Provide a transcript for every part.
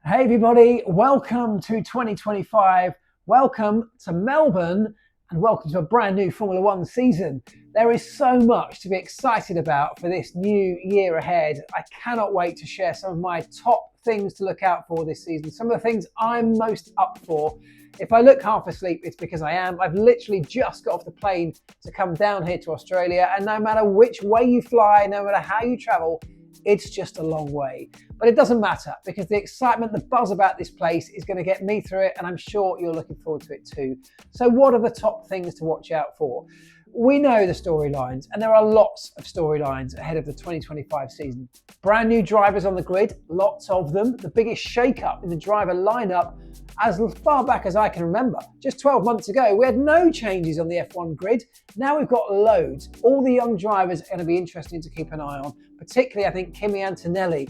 Hey everybody, welcome to 2025, welcome to Melbourne, and welcome to a brand new Formula One season. There is so much to be excited about for this new year ahead. I cannot wait to share some of my top things to look out for this season, some of the things I'm most up for. If I look half asleep, it's because I am. I've literally just got off the plane to come down here to Australia, and no matter which way you fly, no matter how you travel, it's just a long way. But it doesn't matter because the excitement, the buzz about this place is going to get me through it, and I'm sure you're looking forward to it too. So what are the top things to watch out for? We know the storylines, and there are lots of storylines ahead of the 2025 season. Brand new drivers on the grid, lots of them. The biggest shake-up in the driver lineup as far back as I can remember. Just 12 months ago, we had no changes on the F1 grid. Now we've got loads. All the young drivers are going to be interesting to keep an eye on, particularly I think Kimi Antonelli.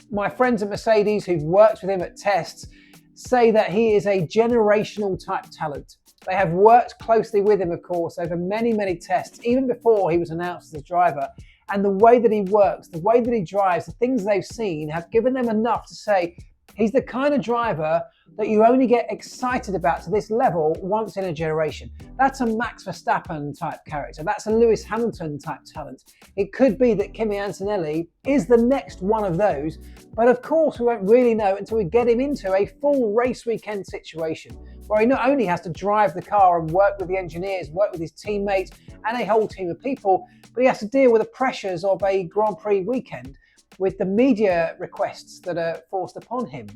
My friends at Mercedes who've worked with him at tests say that he is a generational type talent. They have worked closely with him, of course, over many, many tests, even before he was announced as a driver. And the way that he works, the way that he drives, the things they've seen have given them enough to say he's the kind of driver that you only get excited about to this level once in a generation. That's a Max Verstappen type character. That's a Lewis Hamilton type talent. It could be that Kimi Antonelli is the next one of those, but of course we won't really know until we get him into a full race weekend situation where he not only has to drive the car and work with the engineers, work with his teammates and a whole team of people, but he has to deal with the pressures of a Grand Prix weekend with the media requests that are forced upon him,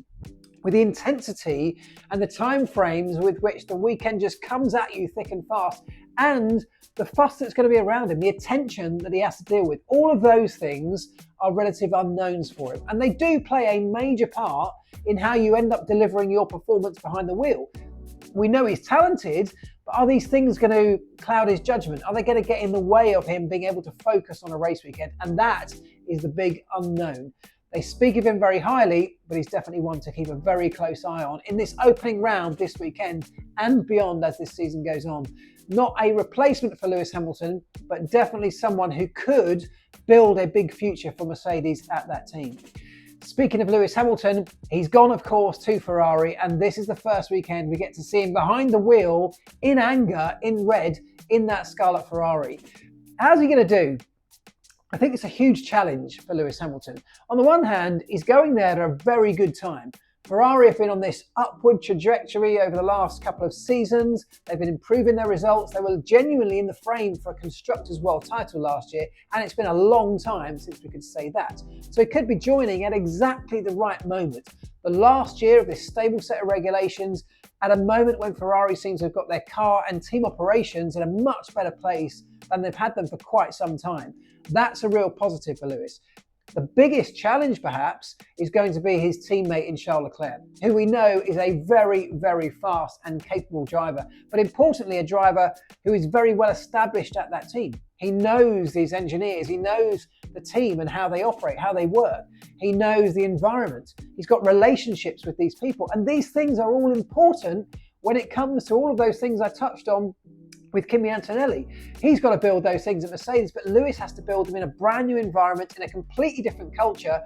with the intensity and the time frames with which the weekend just comes at you thick and fast, and the fuss that's going to be around him, the attention that he has to deal with. All of those things are relative unknowns for him, and they do play a major part in how you end up delivering your performance behind the wheel. We know he's talented, but are these things going to cloud his judgment? Are they going to get in the way of him being able to focus on a race weekend? And that is the big unknown. They speak of him very highly, but he's definitely one to keep a very close eye on in this opening round this weekend and beyond as this season goes on. Not a replacement for Lewis Hamilton, but definitely someone who could build a big future for Mercedes at that team. Speaking of Lewis Hamilton, he's gone, of course, to Ferrari, and this is the first weekend we get to see him behind the wheel in anger, in red, in that scarlet Ferrari. How's he going to do? I think it's a huge challenge for Lewis Hamilton. On the one hand, he's going there at a very good time. Ferrari have been on this upward trajectory over the last couple of seasons. They've been improving their results. They were genuinely in the frame for a Constructors' World title last year, and it's been a long time since we could say that. So he could be joining at exactly the right moment. The last year of this stable set of regulations, at a moment when Ferrari seems to have got their car and team operations in a much better place than they've had them for quite some time. That's a real positive for Lewis. The biggest challenge, perhaps, is going to be his teammate in Charles Leclerc, who we know is a very, very fast and capable driver, but importantly, a driver who is very well established at that team. He knows these engineers, he knows the team and how they operate, how they work. He knows the environment. He's got relationships with these people, and these things are all important when it comes to all of those things I touched on with Kimi Antonelli. He's got to build those things at Mercedes, but Lewis has to build them in a brand new environment, in a completely different culture,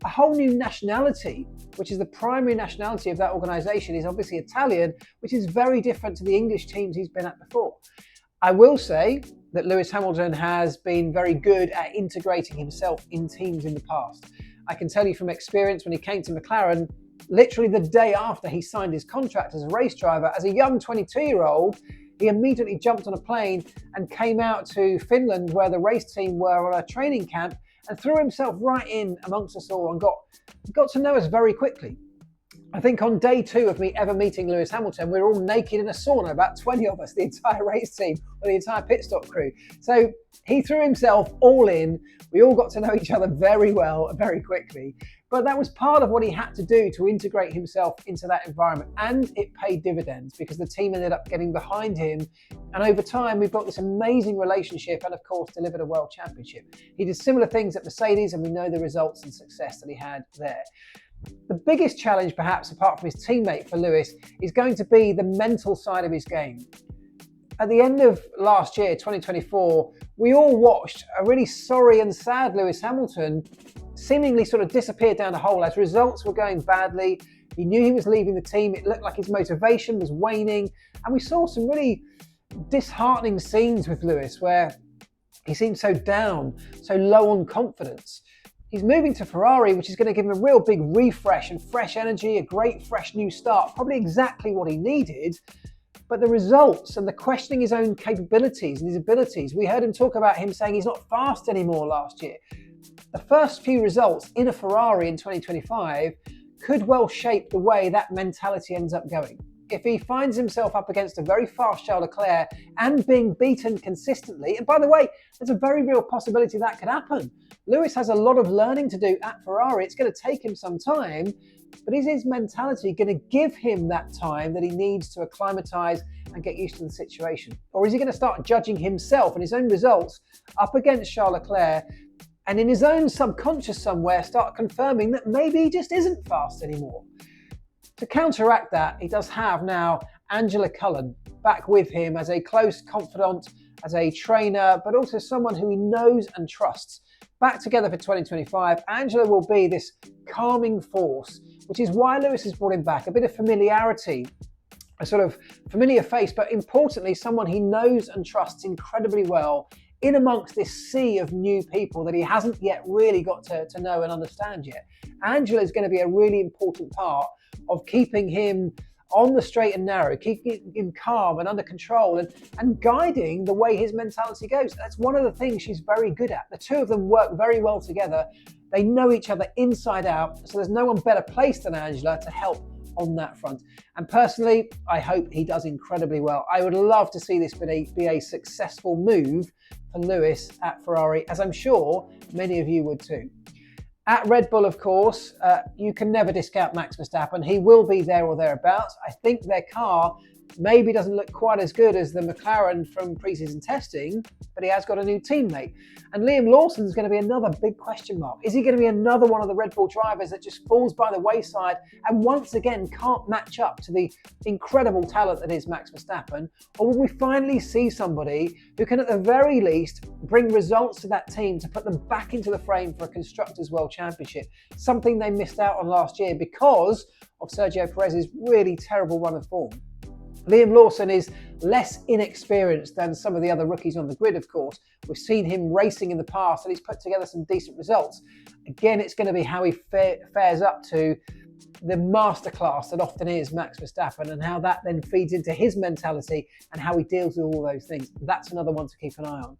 a whole new nationality, which is the primary nationality of that organisation, is obviously Italian, which is very different to the English teams he's been at before. I will say that Lewis Hamilton has been very good at integrating himself in teams in the past. I can tell you from experience, when he came to McLaren, literally the day after he signed his contract as a race driver, as a young 22-year-old, he immediately jumped on a plane and came out to Finland, where the race team were on a training camp, and threw himself right in amongst us all and got to know us very quickly. I think on day 2 of me ever meeting Lewis Hamilton, we were all naked in a sauna, about 20 of us, the entire race team, or the entire pit stop crew. So he threw himself all in. We all got to know each other very well, very quickly. But that was part of what he had to do to integrate himself into that environment. And it paid dividends because the team ended up getting behind him. And over time, we built this amazing relationship and, of course, delivered a world championship. He did similar things at Mercedes, and we know the results and success that he had there. The biggest challenge, perhaps, apart from his teammate for Lewis, is going to be the mental side of his game. At the end of last year, 2024, we all watched a really sorry and sad Lewis Hamilton seemingly sort of disappear down a hole as results were going badly. He knew he was leaving the team. It looked like his motivation was waning. And we saw some really disheartening scenes with Lewis where he seemed so down, so low on confidence. He's moving to Ferrari, which is going to give him a real big refresh and fresh energy, a great fresh new start, probably exactly what he needed. But the results and the questioning his own capabilities and his abilities, we heard him talk about him saying he's not fast anymore last year. The first few results in a Ferrari in 2025 could well shape the way that mentality ends up going. If he finds himself up against a very fast Charles Leclerc and being beaten consistently, and by the way, there's a very real possibility that could happen. Lewis has a lot of learning to do at Ferrari. It's going to take him some time, but is his mentality going to give him that time that he needs to acclimatise and get used to the situation? Or is he going to start judging himself and his own results up against Charles Leclerc and in his own subconscious somewhere start confirming that maybe he just isn't fast anymore? To counteract that, he does have now Angela Cullen back with him as a close confidant, as a trainer, but also someone who he knows and trusts. Back together for 2025, Angela will be this calming force, which is why Lewis has brought him back. A bit of familiarity, a sort of familiar face, but importantly, someone he knows and trusts incredibly well in amongst this sea of new people that he hasn't yet really got to know and understand yet. Angela is going to be a really important part of keeping him on the straight and narrow, keeping him calm and under control and guiding the way his mentality goes. That's one of the things she's very good at. The two of them work very well together. They know each other inside out, so there's no one better placed than Angela to help on that front. And personally, I hope he does incredibly well. I would love to see this be a successful move for Lewis at Ferrari, as I'm sure many of you would too. At Red Bull, of course, you can never discount Max Verstappen. He will be there or thereabouts. I think their car maybe doesn't look quite as good as the McLaren from pre-season testing, but he has got a new teammate. And Liam Lawson's going to be another big question mark. Is he going to be another one of the Red Bull drivers that just falls by the wayside and once again can't match up to the incredible talent that is Max Verstappen? Or will we finally see somebody who can at the very least bring results to that team to put them back into the frame for a Constructors' World Championship? Something they missed out on last year because of Sergio Perez's really terrible run of form. Liam Lawson is less inexperienced than some of the other rookies on the grid, of course. We've seen him racing in the past and he's put together some decent results. Again, it's going to be how he fares up to the masterclass that often is Max Verstappen and how that then feeds into his mentality and how he deals with all those things. That's another one to keep an eye on.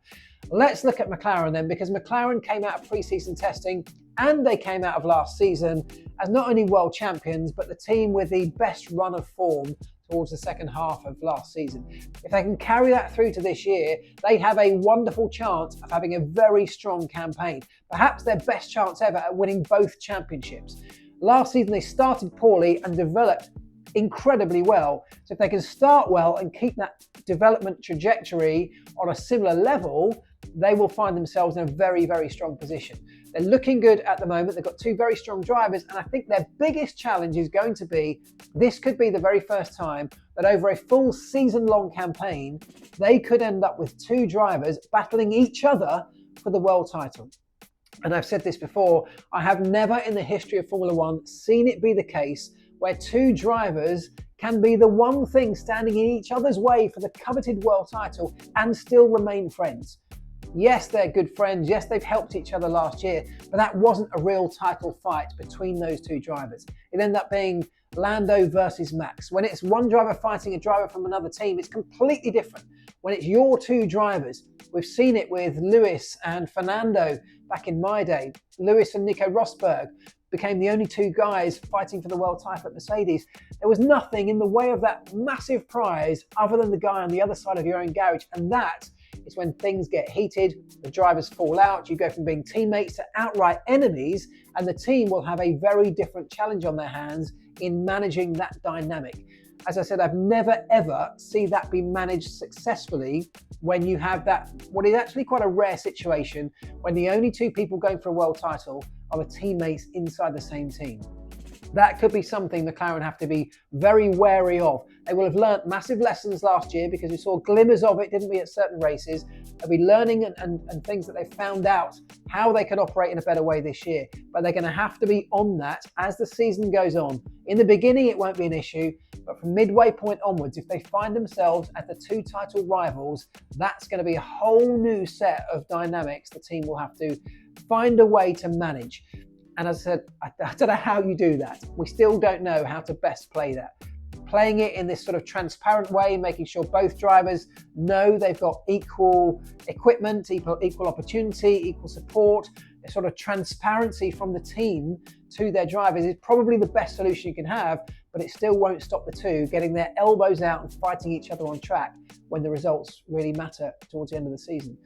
Let's look at McLaren then, because McLaren came out of pre-season testing and they came out of last season as not only world champions, but the team with the best run of form towards the second half of last season. If they can carry that through to this year, they have a wonderful chance of having a very strong campaign. Perhaps their best chance ever at winning both championships. Last season they started poorly and developed incredibly well. So if they can start well and keep that development trajectory on a similar level, they will find themselves in a very, very strong position. They're looking good at the moment. They've got two very strong drivers, and I think their biggest challenge is going to be, this could be the very first time that over a full season-long campaign, they could end up with two drivers battling each other for the world title. And I've said this before, I have never in the history of Formula One seen it be the case where two drivers can be the one thing standing in each other's way for the coveted world title and still remain friends. Yes, they're good friends. Yes, they've helped each other last year, but that wasn't a real title fight between those two drivers. It ended up being Lando versus Max. When it's one driver fighting a driver from another team, it's completely different. When it's your two drivers, we've seen it with Lewis and Fernando back in my day. Lewis and Nico Rosberg became the only two guys fighting for the world title at Mercedes. There was nothing in the way of that massive prize other than the guy on the other side of your own garage, and that is when things get heated, the drivers fall out, you go from being teammates to outright enemies, and the team will have a very different challenge on their hands in managing that dynamic. As I said, I've never ever seen that be managed successfully when you have that, what is actually quite a rare situation, when the only two people going for a world title are the teammates inside the same team. That could be something McLaren have to be very wary of. They will have learnt massive lessons last year because we saw glimmers of it, didn't we, at certain races. They'll be learning and things that they've found out how they can operate in a better way this year. But they're going to have to be on that as the season goes on. In the beginning, it won't be an issue, but from midway point onwards, if they find themselves at the two title rivals, that's going to be a whole new set of dynamics the team will have to find a way to manage. And as I said, I don't know how you do that. We still don't know how to best play that. Playing it in this sort of transparent way, making sure both drivers know they've got equal equipment, equal opportunity, equal support, a sort of transparency from the team to their drivers is probably the best solution you can have, but it still won't stop the two getting their elbows out and fighting each other on track when the results really matter towards the end of the season.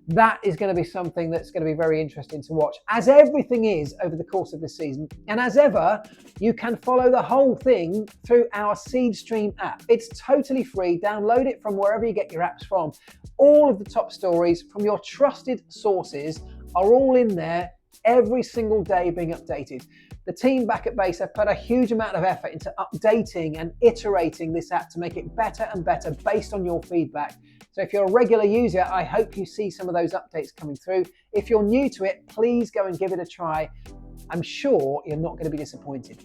That is going to be something that's going to be very interesting to watch, as everything is over the course of this season. And as ever, you can follow the whole thing through our Seedstream app. It's totally free. Download it from wherever you get your apps from. All of the top stories from your trusted sources are all in there, every single day being updated. The team back at Base have put a huge amount of effort into updating and iterating this app to make it better and better based on your feedback. So if you're a regular user, I hope you see some of those updates coming through. If you're new to it, please go and give it a try. I'm sure you're not going to be disappointed.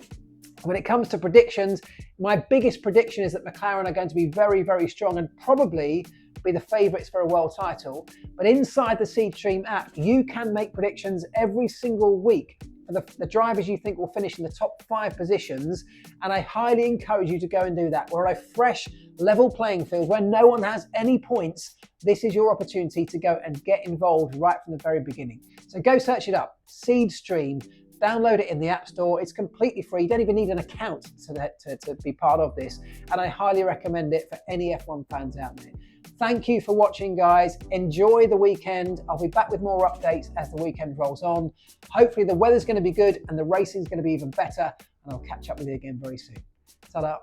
When it comes to predictions, my biggest prediction is that McLaren are going to be very, very strong and probably be the favourites for a world title. But inside the Seedstream app, you can make predictions every single week for the drivers you think will finish in the top 5 positions. And I highly encourage you to go and do that. We're on a fresh, level playing field where no one has any points. This is your opportunity to go and get involved right from the very beginning. So go search it up, Seedstream. Download it in the App Store. It's completely free. You don't even need an account to be part of this. And I highly recommend it for any F1 fans out there. Thank you for watching, guys. Enjoy the weekend. I'll be back with more updates as the weekend rolls on. Hopefully the weather's going to be good and the racing's going to be even better. And I'll catch up with you again very soon. Ta-da.